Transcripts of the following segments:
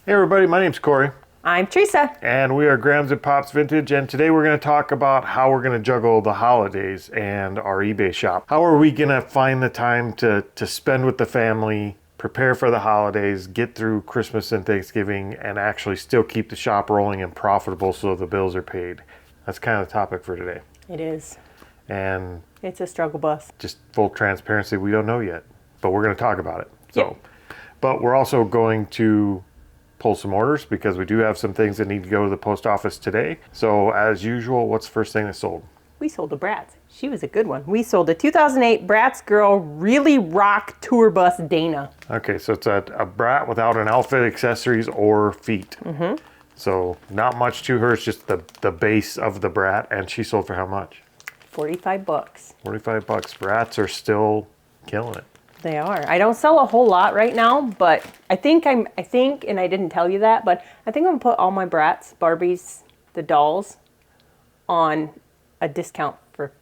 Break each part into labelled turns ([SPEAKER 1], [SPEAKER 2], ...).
[SPEAKER 1] Hey everybody, my name's Corey.
[SPEAKER 2] I'm Teresa.
[SPEAKER 1] And we are Grams and Pops Vintage, and today we're going to talk about how we're going to juggle the holidays and our eBay shop. How are we going to find the time to spend with the family, prepare for the holidays, get through Christmas and Thanksgiving, and actually still keep the shop rolling and profitable so the bills are paid? That's kind of the topic for today.
[SPEAKER 2] It is.
[SPEAKER 1] And
[SPEAKER 2] it's a struggle bus.
[SPEAKER 1] Just full transparency, we don't know yet, but we're going to talk about it.
[SPEAKER 2] Yep.
[SPEAKER 1] But we're also going to pull some orders because we do have some things that need to go to the post office today. So as usual, what's the first thing that sold?
[SPEAKER 2] We sold a Bratz. She was a good one. We sold a 2008 Bratz Girl Really Rock Tour Bus Dana.
[SPEAKER 1] Okay, so it's a Brat without an outfit, accessories, or feet.
[SPEAKER 2] Mm-hmm.
[SPEAKER 1] So not much to her, it's just the base of the Brat, and she sold for how much?
[SPEAKER 2] $45.
[SPEAKER 1] $45. Brats are still killing it.
[SPEAKER 2] They are. I don't sell a whole lot right now, but I think, and I didn't tell you that, but I think I'm gonna put all my Bratz, Barbies, the dolls, on a discount for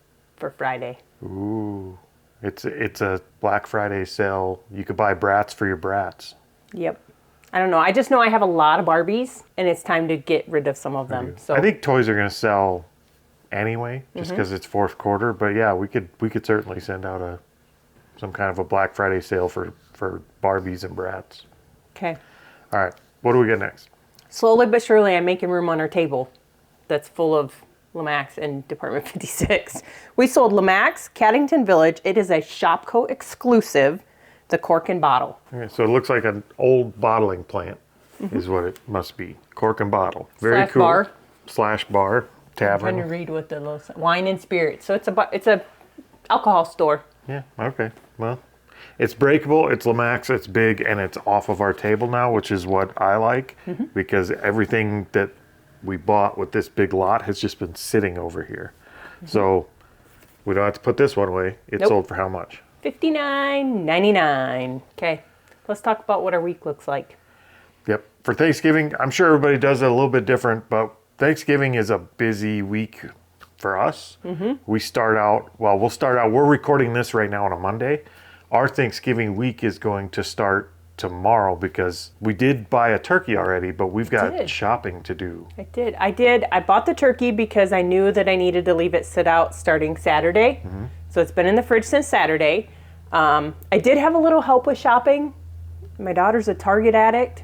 [SPEAKER 2] Friday.
[SPEAKER 1] Ooh, it's a Black Friday sale. You could buy Brats for your Brats.
[SPEAKER 2] Yep. I don't know. I just know I have a lot of Barbies, and it's time to get rid of some of them. So
[SPEAKER 1] I think toys are gonna sell anyway, just because it's fourth quarter. But yeah, we could certainly send out some kind of a Black Friday sale for Barbies and Brats.
[SPEAKER 2] Okay.
[SPEAKER 1] All right. What do we get next?
[SPEAKER 2] Slowly but surely, I'm making room on our table that's full of Lemax and Department 56. We sold Lemax, Caddington Village. It is a Shopco exclusive, the cork and bottle.
[SPEAKER 1] Okay, so it looks like an old bottling plant is what it must be. Cork and bottle. Very
[SPEAKER 2] Slash
[SPEAKER 1] cool.
[SPEAKER 2] bar.
[SPEAKER 1] Slash bar. Tavern.
[SPEAKER 2] I'm trying to read what the little wine and spirits. So it's a alcohol store.
[SPEAKER 1] Yeah, okay. Well, it's breakable, it's Lemax, it's big, and it's off of our table now, which is what I like, because everything that we bought with this big lot has just been sitting over here. So we don't have to put this one away. It sold for how much?
[SPEAKER 2] $59.99. Okay, let's talk about what our week looks like.
[SPEAKER 1] Yep. For Thanksgiving, I'm sure everybody does it a little bit different, but Thanksgiving is a busy week for us. We'll start out, we're recording this right now on a Monday. Our Thanksgiving week is going to start tomorrow because we did buy a turkey already, but we've got shopping to do.
[SPEAKER 2] I did. I bought the turkey because I knew that I needed to leave it sit out starting Saturday. So it's been in the fridge since Saturday. I did have a little help with shopping. My daughter's a Target addict,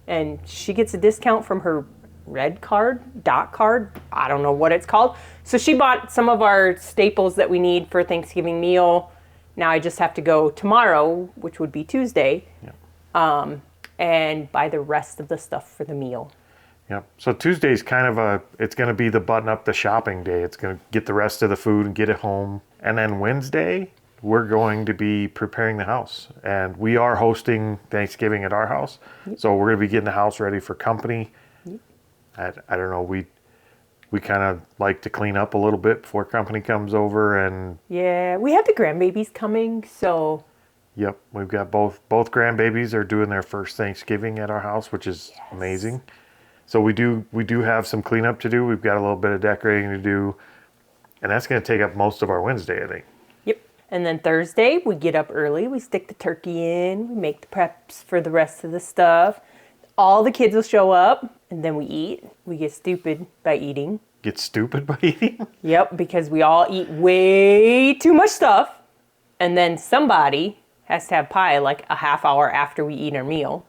[SPEAKER 2] and she gets a discount from her red card, dot card, I don't know what it's called. So she bought some of our staples that we need for Thanksgiving meal. Now I just have to go tomorrow, which would be Tuesday, and buy the rest of the stuff for the meal.
[SPEAKER 1] Yep. So Tuesday's kind of it's going to be the button up the shopping day. It's going to get the rest of the food and get it home. And then Wednesday, we're going to be preparing the house. And we are hosting Thanksgiving at our house. So we're going to be getting the house ready for company. I don't know, we kind of like to clean up a little bit before company comes over, and
[SPEAKER 2] yeah, we have the grandbabies coming, so
[SPEAKER 1] yep, we've got both grandbabies are doing their first Thanksgiving at our house, which is amazing. So we do have some cleanup to do. We've got a little bit of decorating to do, and that's going to take up most of our Wednesday, I think.
[SPEAKER 2] Yep. And then Thursday we get up early, we stick the turkey in, we make the preps for the rest of the stuff. All the kids will show up, and then we eat. We get stupid by eating.
[SPEAKER 1] Get stupid by eating?
[SPEAKER 2] Yep, because we all eat way too much stuff, and then somebody has to have pie like a half hour after we eat our meal.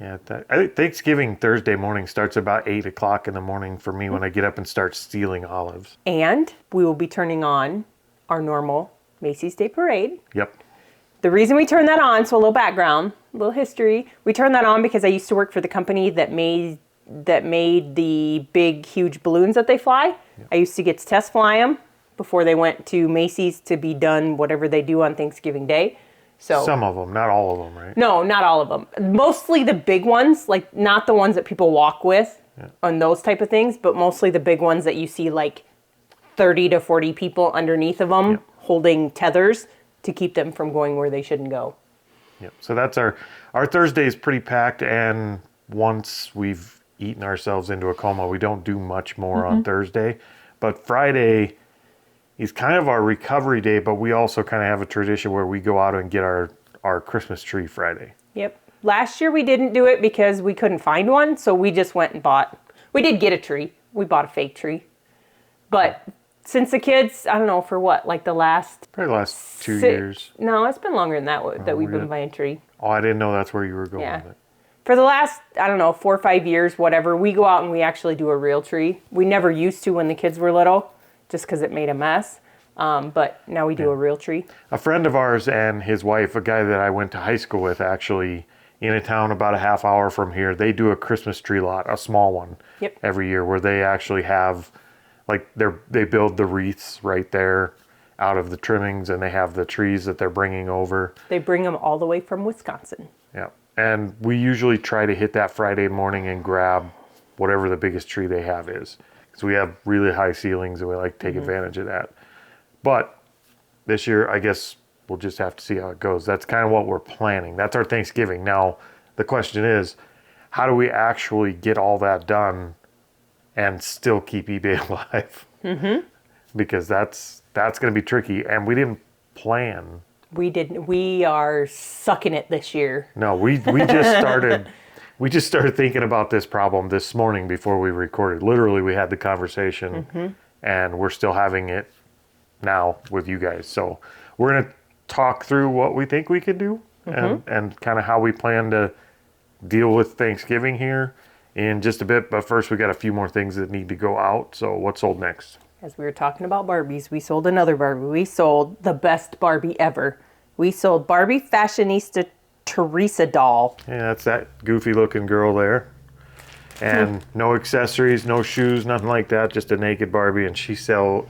[SPEAKER 1] Yeah, I think Thanksgiving Thursday morning starts about 8 o'clock in the morning for me when I get up and start stealing olives.
[SPEAKER 2] And we will be turning on our normal Macy's Day Parade.
[SPEAKER 1] Yep.
[SPEAKER 2] The reason we turned that on, so a little background, a little history. We turned that on because I used to work for the company that made the big, huge balloons that they fly. Yep. I used to get to test fly them before they went to Macy's to be done whatever they do on Thanksgiving Day. So
[SPEAKER 1] some of them, not all of them, right?
[SPEAKER 2] No, not all of them. Mostly the big ones, like not the ones that people walk with on those type of things, but mostly the big ones that you see like 30 to 40 people underneath of them holding tethers to keep them from going where they shouldn't go.
[SPEAKER 1] Yep. So that's our Thursday is pretty packed, and once we've eaten ourselves into a coma, we don't do much more on Thursday. But Friday is kind of our recovery day, but we also kind of have a tradition where we go out and get our Christmas tree Friday.
[SPEAKER 2] Yep. Last year we didn't do it because we couldn't find one, so we just went and bought. We did get a tree. We bought a fake tree. But since the kids, I don't know, for what, like the last...
[SPEAKER 1] Probably the last 2 years.
[SPEAKER 2] No, it's been longer than that we've been buying a tree.
[SPEAKER 1] Oh, I didn't know that's where you were going with it.
[SPEAKER 2] For the last, I don't know, 4 or 5 years, whatever, we go out and we actually do a real tree. We never used to when the kids were little, just because it made a mess. But now we do a real tree.
[SPEAKER 1] A friend of ours and his wife, a guy that I went to high school with, actually, in a town about a half hour from here, they do a Christmas tree lot, a small one, every year, where they actually have, like, they build the wreaths right there out of the trimmings, and they have the trees that they're bringing over.
[SPEAKER 2] They bring them all the way from Wisconsin.
[SPEAKER 1] Yeah. And we usually try to hit that Friday morning and grab whatever the biggest tree they have is. Because we have really high ceilings and we like to take advantage of that. But this year, I guess we'll just have to see how it goes. That's kind of what we're planning. That's our Thanksgiving. Now, the question is, how do we actually get all that done and still keep eBay alive? Because that's going to be tricky. And we didn't plan.
[SPEAKER 2] We didn't. We are sucking it this year.
[SPEAKER 1] No, we just started. We just started thinking about this problem this morning before we recorded. Literally, we had the conversation, and we're still having it now with you guys. So we're going to talk through what we think we can do and kind of how we plan to deal with Thanksgiving here in just a bit. But first, we got a few more things that need to go out. So what's sold next?
[SPEAKER 2] As we were talking about Barbies, we sold another Barbie. We sold the best Barbie ever. We sold Barbie Fashionista Teresa doll.
[SPEAKER 1] Yeah, that's that goofy looking girl there. And no accessories, no shoes, nothing like that. Just a naked Barbie. And she sold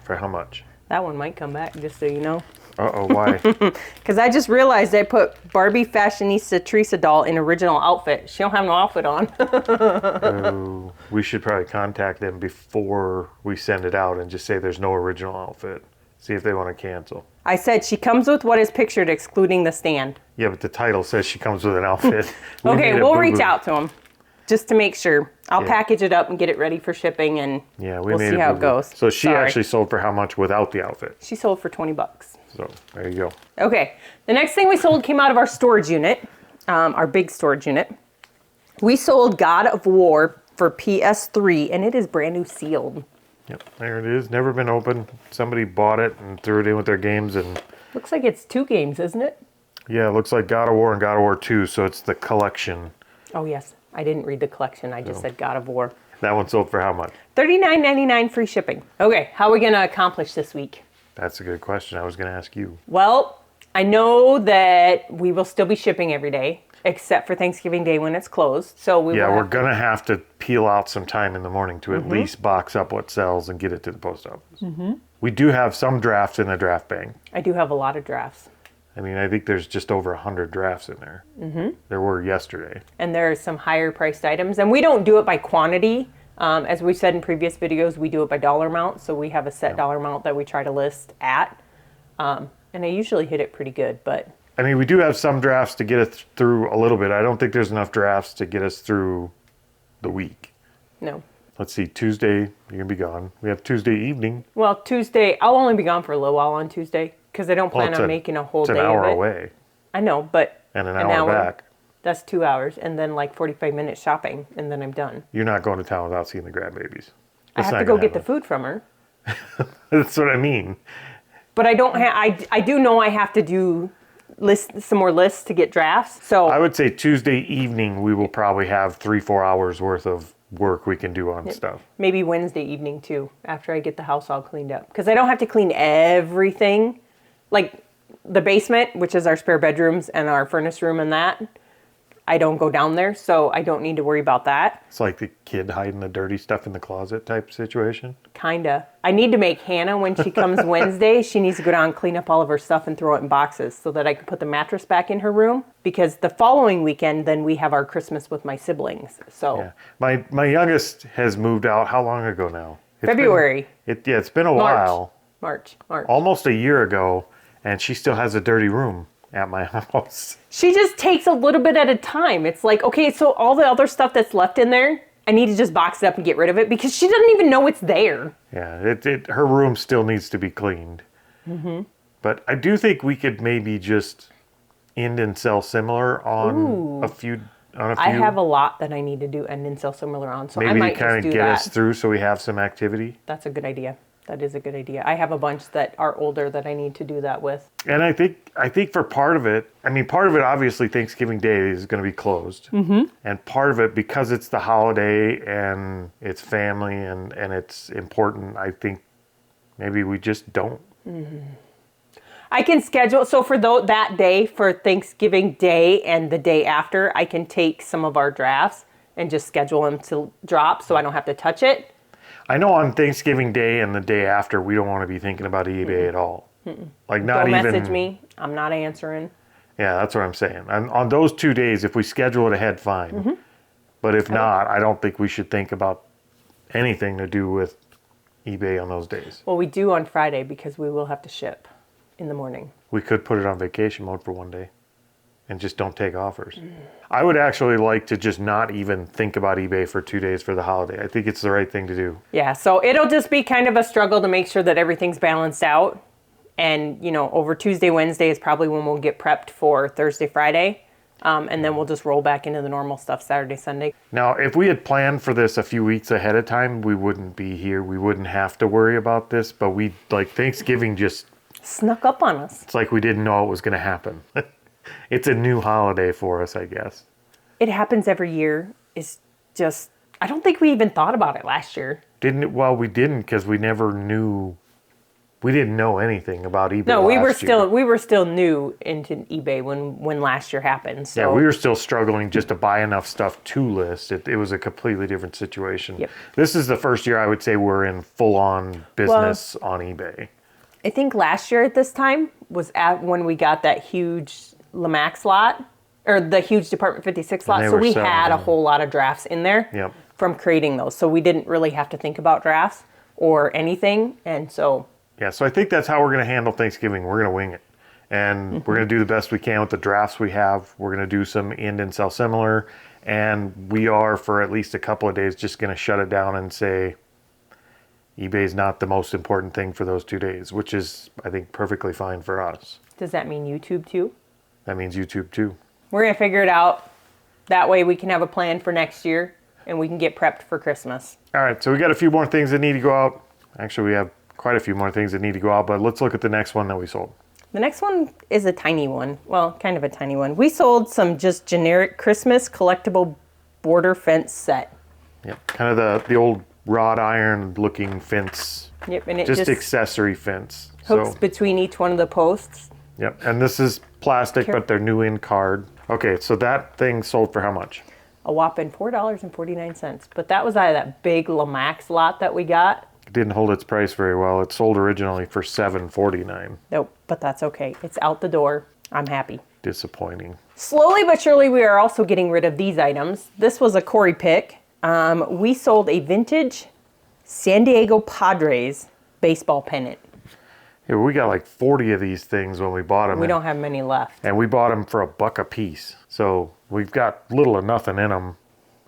[SPEAKER 1] for how much?
[SPEAKER 2] That one might come back, just so you know.
[SPEAKER 1] Uh-oh, why?
[SPEAKER 2] Because I just realized I put Barbie Fashionista Teresa doll in original outfit. She don't have no outfit on.
[SPEAKER 1] Oh, we should probably contact them before we send it out and just say there's no original outfit. See if they want to cancel.
[SPEAKER 2] I said she comes with what is pictured, excluding the stand.
[SPEAKER 1] Yeah, but the title says she comes with an outfit.
[SPEAKER 2] Okay, we'll reach out to them just to make sure. I'll package it up and get it ready for shipping, and we'll see how it goes.
[SPEAKER 1] So she actually sold for how much without the outfit?
[SPEAKER 2] She sold for $20.
[SPEAKER 1] So there you go.
[SPEAKER 2] Okay, the next thing we sold came out of our storage unit, our big storage unit. We sold God of War for PS3, and it is brand new sealed.
[SPEAKER 1] Yep, there it is. Never been opened. Somebody bought it and threw it in with their games. And
[SPEAKER 2] looks like it's 2 games, isn't it?
[SPEAKER 1] Yeah, it looks like God of War and God of War 2, so it's the collection.
[SPEAKER 2] Oh, yes. I didn't read the collection. I just said God of War.
[SPEAKER 1] That one sold for how much?
[SPEAKER 2] $39.99 free shipping. Okay, how are we going to accomplish this week?
[SPEAKER 1] That's a good question. I was going to ask you.
[SPEAKER 2] Well, I know that we will still be shipping every day, except for Thanksgiving Day when it's closed. So
[SPEAKER 1] we're going to have to peel out some time in the morning to at least box up what sells and get it to the post office. We do have some drafts in the draft bank.
[SPEAKER 2] I do have a lot of drafts.
[SPEAKER 1] I mean, I think there's just over 100 drafts in there. There were yesterday.
[SPEAKER 2] And there are some higher priced items. And we don't do it by quantity. As we said in previous videos, we do it by dollar amount. So we have a set dollar amount that we try to list at. And I usually hit it pretty good, but...
[SPEAKER 1] I mean, we do have some drafts to get us through a little bit. I don't think there's enough drafts to get us through the week.
[SPEAKER 2] No.
[SPEAKER 1] Let's see, Tuesday, you're going to be gone. We have Tuesday evening.
[SPEAKER 2] Well, Tuesday, I'll only be gone for a little while on Tuesday because I don't plan on making a whole day of it.
[SPEAKER 1] It's an hour away.
[SPEAKER 2] I know, but...
[SPEAKER 1] And an hour back.
[SPEAKER 2] That's 2 hours, and then like 45 minutes shopping, and then I'm done.
[SPEAKER 1] You're not going to town without seeing the grandbabies.
[SPEAKER 2] I have to go get the food from her.
[SPEAKER 1] That's what I mean.
[SPEAKER 2] But I don't have. I do know I have to do some more lists to get drafts. So
[SPEAKER 1] I would say Tuesday evening we will probably have 3-4 hours worth of work we can do on stuff.
[SPEAKER 2] Maybe Wednesday evening too, after I get the house all cleaned up, because I don't have to clean everything, like the basement, which is our spare bedrooms and our furnace room, and that. I don't go down there, so I don't need to worry about that.
[SPEAKER 1] It's like the kid hiding the dirty stuff in the closet type situation.
[SPEAKER 2] Kinda. I need to make Hannah, when she comes Wednesday, she needs to go down and clean up all of her stuff and throw it in boxes so that I can put the mattress back in her room. Because the following weekend, then we have our Christmas with my siblings. So
[SPEAKER 1] yeah. My youngest has moved out. How long ago now?
[SPEAKER 2] February.
[SPEAKER 1] It's been a while.
[SPEAKER 2] March.
[SPEAKER 1] Almost a year ago, and she still has a dirty room at my house.
[SPEAKER 2] She just takes a little bit at a time. It's like, okay, so all the other stuff that's left in there, I need to just box it up and get rid of it because she doesn't even know it's there.
[SPEAKER 1] Yeah, her room still needs to be cleaned. But I do think we could maybe just end and sell similar on a few.
[SPEAKER 2] I have a lot that I need to do end and sell similar on, so I
[SPEAKER 1] Maybe
[SPEAKER 2] might
[SPEAKER 1] to kind
[SPEAKER 2] just
[SPEAKER 1] of
[SPEAKER 2] do
[SPEAKER 1] get
[SPEAKER 2] that.
[SPEAKER 1] us through so we have some activity.
[SPEAKER 2] That's a good idea. That is a good idea. I have a bunch that are older that I need to do that with.
[SPEAKER 1] And I think for part of it, I mean, part of it obviously Thanksgiving Day is going to be closed, and part of it because it's the holiday and it's family and it's important. I think maybe we just don't.
[SPEAKER 2] I can schedule, so for that day, for Thanksgiving Day and the day after, I can take some of our drafts and just schedule them to drop so I don't have to touch it.
[SPEAKER 1] I know on Thanksgiving Day and the day after, we don't want to be thinking about eBay at all. Like not
[SPEAKER 2] Don't
[SPEAKER 1] even
[SPEAKER 2] message me. I'm not answering.
[SPEAKER 1] Yeah, that's what I'm saying. On those 2 days, if we schedule it ahead, fine. But if not, I don't think we should think about anything to do with eBay on those days.
[SPEAKER 2] Well, we do on Friday because we will have to ship in the morning.
[SPEAKER 1] We could put it on vacation mode for one day and just don't take offers. I would actually like to just not even think about eBay for 2 days for the holiday. I think it's the right thing to do.
[SPEAKER 2] Yeah, so it'll just be kind of a struggle to make sure that everything's balanced out. And, over Tuesday, Wednesday is probably when we'll get prepped for Thursday, Friday. And then we'll just roll back into the normal stuff Saturday, Sunday.
[SPEAKER 1] Now, if we had planned for this a few weeks ahead of time, we wouldn't be here. We wouldn't have to worry about this. But Thanksgiving just
[SPEAKER 2] Snuck up on us.
[SPEAKER 1] It's like we didn't know it was going to happen. It's a new holiday for us, I guess.
[SPEAKER 2] It happens every year. It's just, I don't think we even thought about it last year.
[SPEAKER 1] Didn't it? Well, we didn't because we never knew. We didn't know anything about eBay.
[SPEAKER 2] No, we
[SPEAKER 1] year.
[SPEAKER 2] were still new into eBay when last year happened. So.
[SPEAKER 1] Yeah, we were still struggling just to buy enough stuff to list. It was a completely different situation.
[SPEAKER 2] Yep.
[SPEAKER 1] This is the first year I would say we're in full-on business on eBay.
[SPEAKER 2] I think last year at this time was when we got that huge Lemax lot, or the huge Department 56 lot. So we had a whole lot of drafts in there from creating those. So we didn't really have to think about drafts or anything. And so...
[SPEAKER 1] Yeah, so I think that's how we're going to handle Thanksgiving. We're going to wing it. And we're going to do the best we can with the drafts we have. We're going to do some end and sell similar. And we are, for at least a couple of days, just going to shut it down and say eBay is not the most important thing for those 2 days, which is, I think, perfectly fine for us.
[SPEAKER 2] Does that mean YouTube too?
[SPEAKER 1] That means YouTube too.
[SPEAKER 2] We're going to figure it out. That way we can have a plan for next year and we can get prepped for Christmas.
[SPEAKER 1] All right, so we got a few more things that need to go out. Actually, we have quite a few more things that need to go out, but let's look at the next one that we sold.
[SPEAKER 2] The next one is a tiny one. Well, kind of a tiny one. We sold some just generic Christmas collectible border fence set.
[SPEAKER 1] Yep, kind of the old wrought iron looking fence.
[SPEAKER 2] Yep, and it
[SPEAKER 1] just accessory fence.
[SPEAKER 2] Hooks between each one of the posts.
[SPEAKER 1] Yep, and this is plastic, but they're new in card. Okay, so that thing sold for how much?
[SPEAKER 2] A whopping $4.49. But that was out of that big Lemax lot that we got.
[SPEAKER 1] It didn't hold its price very well. It sold originally for $7.49.
[SPEAKER 2] Nope, but that's okay. It's out the door. I'm happy.
[SPEAKER 1] Disappointing.
[SPEAKER 2] Slowly but surely, we are also getting rid of these items. This was a Corey pick. We sold a vintage San Diego Padres baseball pennant.
[SPEAKER 1] Yeah, we got like 40 of these things when we bought them.
[SPEAKER 2] We don't have many left.
[SPEAKER 1] And we bought them for $1 a piece. So we've got little or nothing in them.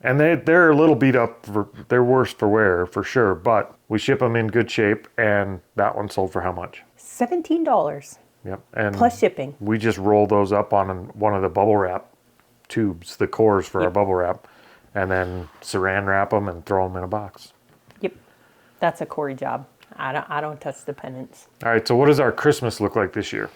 [SPEAKER 1] And they're a little beat up. They're worse for wear, for sure. But we ship them in good shape. And that one sold for how much?
[SPEAKER 2] $17.
[SPEAKER 1] Yep. And
[SPEAKER 2] plus shipping.
[SPEAKER 1] We just roll those up on one of the bubble wrap tubes, the cores for our bubble wrap. And then saran wrap them and throw them in a box.
[SPEAKER 2] Yep. That's a Corey job. I don't touch the pennants.
[SPEAKER 1] All right, so what does our Christmas look like this year?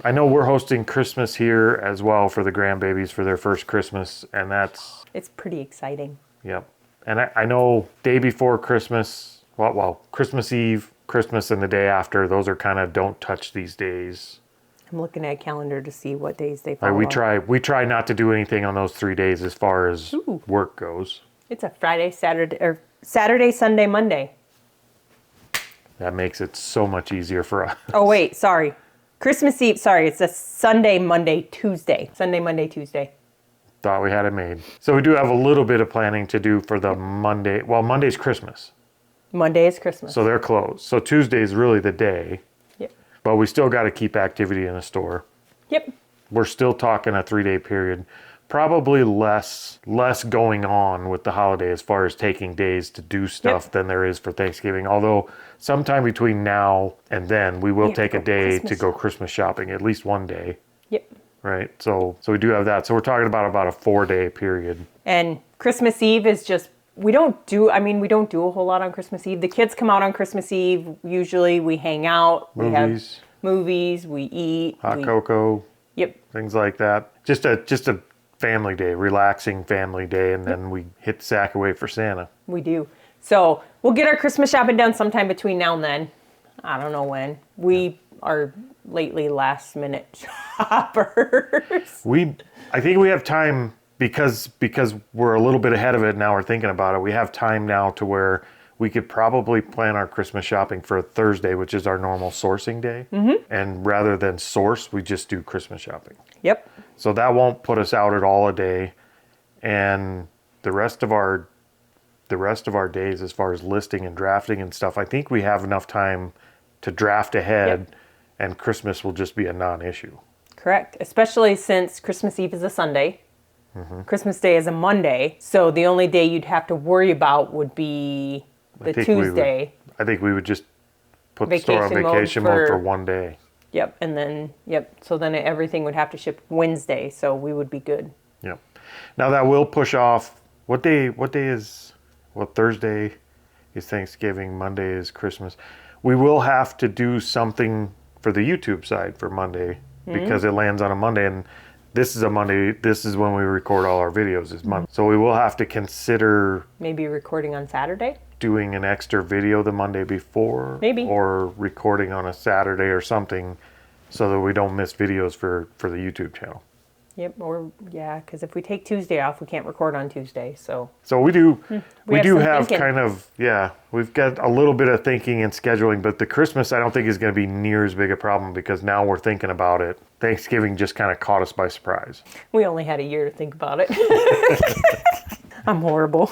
[SPEAKER 1] I know we're hosting Christmas here as well for the grandbabies for their first Christmas, and that's...
[SPEAKER 2] It's pretty exciting.
[SPEAKER 1] Yep. And I know day before Christmas, well, Christmas Eve, Christmas, and the day after, those are kind of don't touch these days.
[SPEAKER 2] I'm looking at a calendar to see what days they fall
[SPEAKER 1] on. We try not to do anything on those 3 days as far as work goes.
[SPEAKER 2] It's a Friday, Saturday, Sunday, Monday.
[SPEAKER 1] That makes it so much easier for us.
[SPEAKER 2] Oh, wait, sorry. Christmas Eve, sorry, it's a Sunday, Monday, Tuesday. Sunday, Monday, Tuesday.
[SPEAKER 1] Thought we had it made. So we do have a little bit of planning to do for the Monday. Well, Monday's Christmas.
[SPEAKER 2] Monday is Christmas.
[SPEAKER 1] So they're closed. So Tuesday is really the day.
[SPEAKER 2] Yep.
[SPEAKER 1] But we still got to keep activity in the store.
[SPEAKER 2] Yep.
[SPEAKER 1] We're still talking a 3-day period. Probably less going on with the holiday as far as taking days to do stuff than there is for Thanksgiving. Although sometime between now and then we will take a day to go Christmas shopping, at least one day.
[SPEAKER 2] Yep.
[SPEAKER 1] right? So we do have that. So we're talking about a 4-day period.
[SPEAKER 2] And Christmas Eve is just, we don't do a whole lot on Christmas Eve. The kids come out on Christmas Eve. Usually we hang out. We have movies. We eat.
[SPEAKER 1] Hot cocoa.
[SPEAKER 2] Yep.
[SPEAKER 1] Things like that. Just a family day, relaxing family day, and then we hit the sack away for Santa.
[SPEAKER 2] We do. So we'll get our Christmas shopping done sometime between now and then. I don't know when. We are lately last minute shoppers.
[SPEAKER 1] I think we have time because we're a little bit ahead of it now. We're thinking about it. We have time now to where we could probably plan our Christmas shopping for Thursday, which is our normal sourcing day. Mm-hmm. And rather than source, we just do Christmas shopping.
[SPEAKER 2] Yep.
[SPEAKER 1] So that won't put us out at all a day. And the rest of our days, as far as listing and drafting and stuff, I think we have enough time to draft ahead. Yep. And Christmas will just be a non-issue. Correct.
[SPEAKER 2] Especially since Christmas Eve is a Sunday. Mm-hmm. Christmas Day is a Monday. So the only day you'd have to worry about would be the Tuesday.
[SPEAKER 1] I think we would just put the store on vacation mode for one day.
[SPEAKER 2] Yep. And then, so then everything would have to ship Wednesday. So we would be good.
[SPEAKER 1] Yep. Now that will push off. What day is, Thursday is Thanksgiving. Monday is Christmas. We will have to do something for the YouTube side for Monday because it lands on a Monday, and this is a Monday. This is when we record all our videos is Monday. So we will have to consider
[SPEAKER 2] maybe recording on Saturday,
[SPEAKER 1] doing an extra video the Monday before,
[SPEAKER 2] maybe,
[SPEAKER 1] or recording on a Saturday or something so that we don't miss videos for the YouTube channel.
[SPEAKER 2] Yep, because if we take Tuesday off, we can't record on Tuesday. So
[SPEAKER 1] we do have kind of, we've got a little bit of thinking and scheduling, but the Christmas I don't think is going to be near as big a problem because now we're thinking about it. Thanksgiving just kind of caught us by surprise.
[SPEAKER 2] We only had a year to think about it. I'm horrible.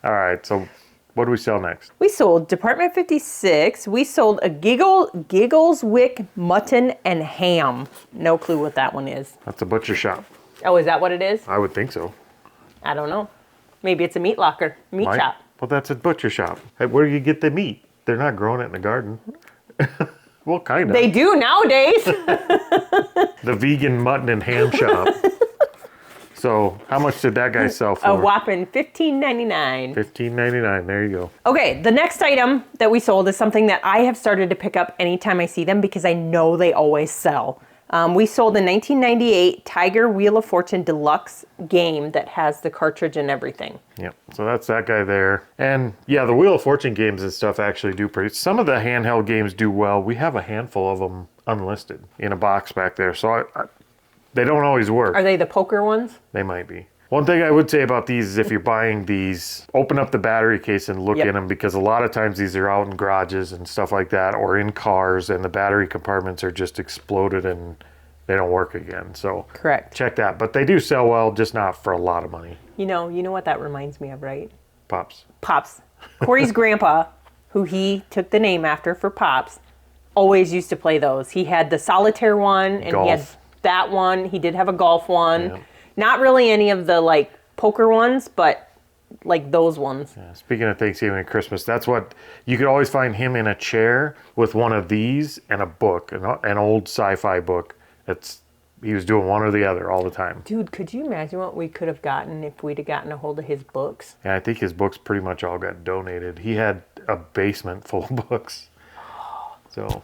[SPEAKER 1] All right, so what do we sell next?
[SPEAKER 2] We sold Department 56. We sold a Giggleswick mutton and ham. No clue what that one is.
[SPEAKER 1] That's a butcher shop.
[SPEAKER 2] Oh, is that what it is?
[SPEAKER 1] I would think so.
[SPEAKER 2] I don't know. Maybe it's a meat locker, meat shop.
[SPEAKER 1] Well, that's a butcher shop. Hey, where do you get the meat? They're not growing it in the garden. Well, kind of.
[SPEAKER 2] They do nowadays.
[SPEAKER 1] The vegan mutton and ham shop. So how much did that guy sell for?
[SPEAKER 2] A whopping $15.99.
[SPEAKER 1] $15.99. There you go.
[SPEAKER 2] Okay, the next item that we sold is something that I have started to pick up anytime I see them because I know they always sell. We sold a 1998 Tiger Wheel of Fortune Deluxe game that has the cartridge and everything.
[SPEAKER 1] Yep. So that's that guy there. And yeah, the Wheel of Fortune games and stuff actually do pretty. Some of the handheld games do well. We have a handful of them unlisted in a box back there. So they don't always work.
[SPEAKER 2] Are they the poker ones?
[SPEAKER 1] They might be. One thing I would say about these is if you're buying these, open up the battery case and look in them because a lot of times these are out in garages and stuff like that or in cars and the battery compartments are just exploded and they don't work again. So
[SPEAKER 2] correct.
[SPEAKER 1] Check that. But they do sell well, just not for a lot of money.
[SPEAKER 2] You know what that reminds me of, right?
[SPEAKER 1] Pops.
[SPEAKER 2] Corey's grandpa, who he took the name after for Pops, always used to play those. He had the solitaire one and
[SPEAKER 1] golf.
[SPEAKER 2] He had that one. He did have a golf one.
[SPEAKER 1] Yeah.
[SPEAKER 2] Not really any of the poker ones, but those ones.
[SPEAKER 1] Yeah, speaking of Thanksgiving and Christmas, that's what you could always find him in a chair with one of these and a book, an old sci-fi book. He was doing one or the other all the time.
[SPEAKER 2] Dude, could you imagine what we could have gotten if we'd have gotten a hold of his books?
[SPEAKER 1] Yeah, I think his books pretty much all got donated. He had a basement full of books. So,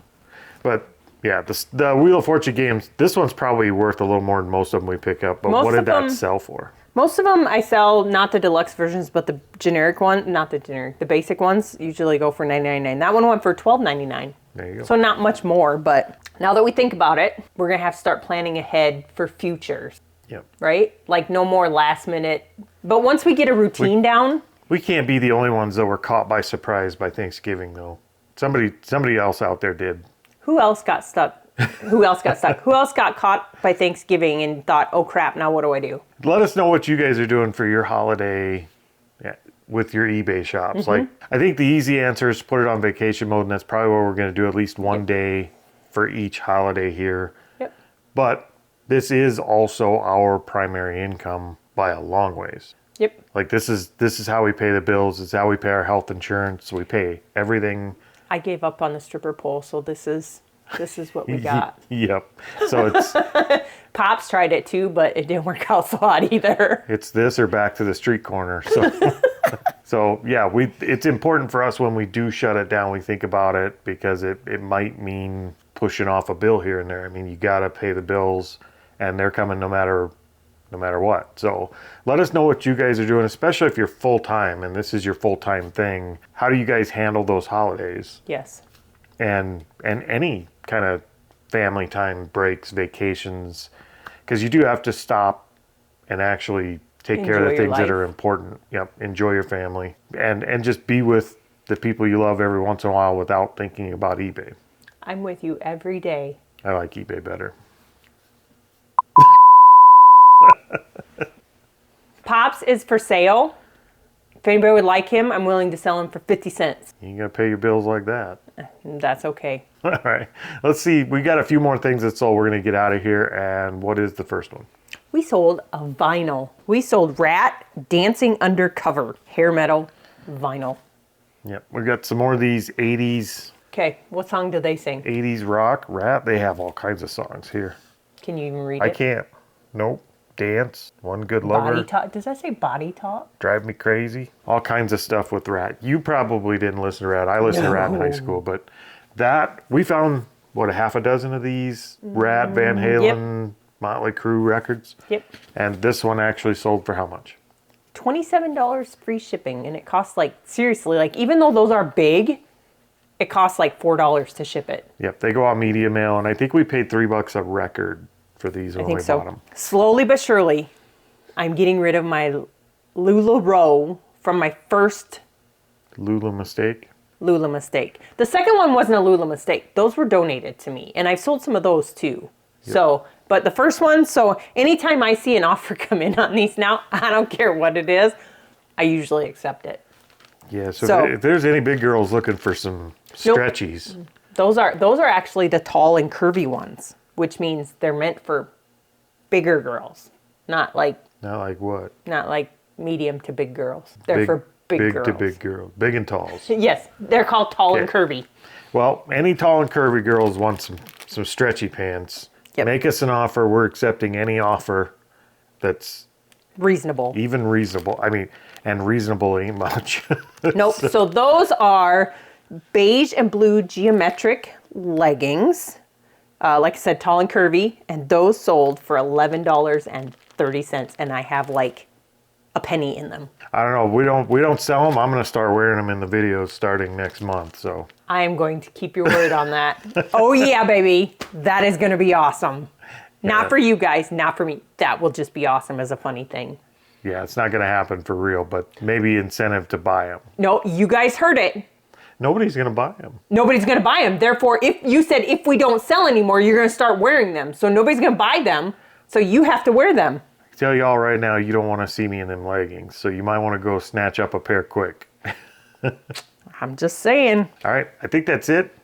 [SPEAKER 1] but yeah, the Wheel of Fortune games, this one's probably worth a little more than most of them we pick up. But what did that sell for?
[SPEAKER 2] Most of them I sell, not the deluxe versions, but the generic one, the basic ones usually go for $9.99. That one went for $12.99.
[SPEAKER 1] There you go.
[SPEAKER 2] So not much more, but now that we think about it, we're going to have to start planning ahead for futures.
[SPEAKER 1] Yep.
[SPEAKER 2] Right? No more last minute. But once we get a routine down.
[SPEAKER 1] We can't be the only ones that were caught by surprise by Thanksgiving, though. Somebody else out there did.
[SPEAKER 2] Who else got stuck? Who else got caught by Thanksgiving and thought, oh crap, now what do I do?
[SPEAKER 1] Let us know what you guys are doing for your holiday with your eBay shops. I think the easy answer is to put it on vacation mode, and that's probably what we're going to do at least one day for each holiday here.
[SPEAKER 2] Yep.
[SPEAKER 1] But this is also our primary income by a long ways.
[SPEAKER 2] Yep.
[SPEAKER 1] This is how we pay the bills. It's how we pay our health insurance. We pay everything.
[SPEAKER 2] I gave up on the stripper pole, so this is... This is what we got.
[SPEAKER 1] Yep. So it's
[SPEAKER 2] Pops tried it too, but it didn't work out so hot either.
[SPEAKER 1] it's this or back to the street corner. So so yeah, it's important for us when we do shut it down, we think about it because it might mean pushing off a bill here and there. I mean, you got to pay the bills and they're coming no matter what. So let us know what you guys are doing, especially if you're full-time and this is your full-time thing. How do you guys handle those holidays?
[SPEAKER 2] Yes.
[SPEAKER 1] And any kind of family time breaks, vacations, because you do have to stop and actually take care of the
[SPEAKER 2] Enjoy your
[SPEAKER 1] things that
[SPEAKER 2] life.
[SPEAKER 1] are important. Yep, enjoy your family and just be with the people you love every once in a while without thinking about eBay.
[SPEAKER 2] I'm with you every day.
[SPEAKER 1] I like eBay better.
[SPEAKER 2] Pops is for sale. If anybody would like him, I'm willing to sell him for 50 cents.
[SPEAKER 1] You gotta pay your bills like that.
[SPEAKER 2] That's okay.
[SPEAKER 1] All right, let's see. We got a few more things that sold. We're gonna get out of here. And what is the first one?
[SPEAKER 2] We sold a vinyl. We sold Rat Dancing Undercover hair metal vinyl.
[SPEAKER 1] Yep, we got some more of these 80s
[SPEAKER 2] Okay, what song do they sing?
[SPEAKER 1] 80s rock rap. They have all kinds of songs here.
[SPEAKER 2] Can you even read
[SPEAKER 1] I
[SPEAKER 2] it?
[SPEAKER 1] can't. Nope. Dance. One good lover.
[SPEAKER 2] Body Talk. Does that say Body Talk?
[SPEAKER 1] Drive me crazy. All kinds of stuff with Rat. You probably didn't listen to Rat. I listened to Rat in high
[SPEAKER 2] No.
[SPEAKER 1] school, but that we found a half a dozen of these Rat, Van Halen, Motley Crue records.
[SPEAKER 2] Yep.
[SPEAKER 1] And this one actually sold for how much?
[SPEAKER 2] $27 free shipping, and it costs seriously, even though those are big, it costs $4 to ship it.
[SPEAKER 1] Yep, they go out media mail, and I think we paid $3 a record for these when
[SPEAKER 2] I think
[SPEAKER 1] we
[SPEAKER 2] so.
[SPEAKER 1] bought them.
[SPEAKER 2] Slowly but surely, I'm getting rid of my LuLaRoe from my first
[SPEAKER 1] Lula mistake.
[SPEAKER 2] Lula mistake. The second one wasn't a Lula mistake. Those were donated to me, and I've sold some of those too. Yep. So, but the first one, so anytime I see an offer come in on these now, I don't care what it is, I usually accept it.
[SPEAKER 1] Yeah, so if there's any big girls looking for some stretchies.
[SPEAKER 2] Those are actually the tall and curvy ones, which means they're meant for bigger girls, not like
[SPEAKER 1] what?
[SPEAKER 2] not like medium to big girls. They're for big girls.
[SPEAKER 1] Big to big girls. Big and talls.
[SPEAKER 2] Yes, they're called tall and
[SPEAKER 1] Okay.
[SPEAKER 2] curvy.
[SPEAKER 1] Well, any tall and curvy girls want some stretchy pants.
[SPEAKER 2] Yep.
[SPEAKER 1] Make us an offer. We're accepting any offer that's
[SPEAKER 2] Reasonable.
[SPEAKER 1] even reasonable. I mean, and reasonable ain't much.
[SPEAKER 2] Nope. So those are beige and blue geometric leggings. Like I said, tall and curvy. And those sold for $11.30. And I have a penny in them.
[SPEAKER 1] I don't know. We don't sell them. I'm going to start wearing them in the videos starting next month. So
[SPEAKER 2] I am going to keep your word on that. Oh, yeah, baby. That is going to be awesome. Not for you guys, not for me. That will just be awesome as a funny thing.
[SPEAKER 1] yeah, it's not going to happen for real, but maybe incentive to buy them.
[SPEAKER 2] No, you guys heard it.
[SPEAKER 1] Nobody's going to buy them.
[SPEAKER 2] Nobody's going to buy them. Therefore, if you said if we don't sell anymore, you're going to start wearing them. So nobody's going to buy them. So you have to wear them.
[SPEAKER 1] I tell y'all right now, you don't want to see me in them leggings, so you might want to go snatch up a pair quick.
[SPEAKER 2] I'm just saying.
[SPEAKER 1] All right, I think that's it.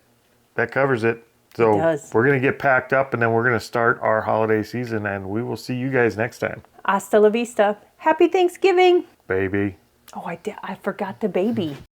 [SPEAKER 1] That covers it. So
[SPEAKER 2] It does.
[SPEAKER 1] we're going to get packed up and then we're going to start our holiday season and we will see you guys next time.
[SPEAKER 2] Hasta la vista. Happy Thanksgiving.
[SPEAKER 1] Baby.
[SPEAKER 2] Oh, I forgot the baby.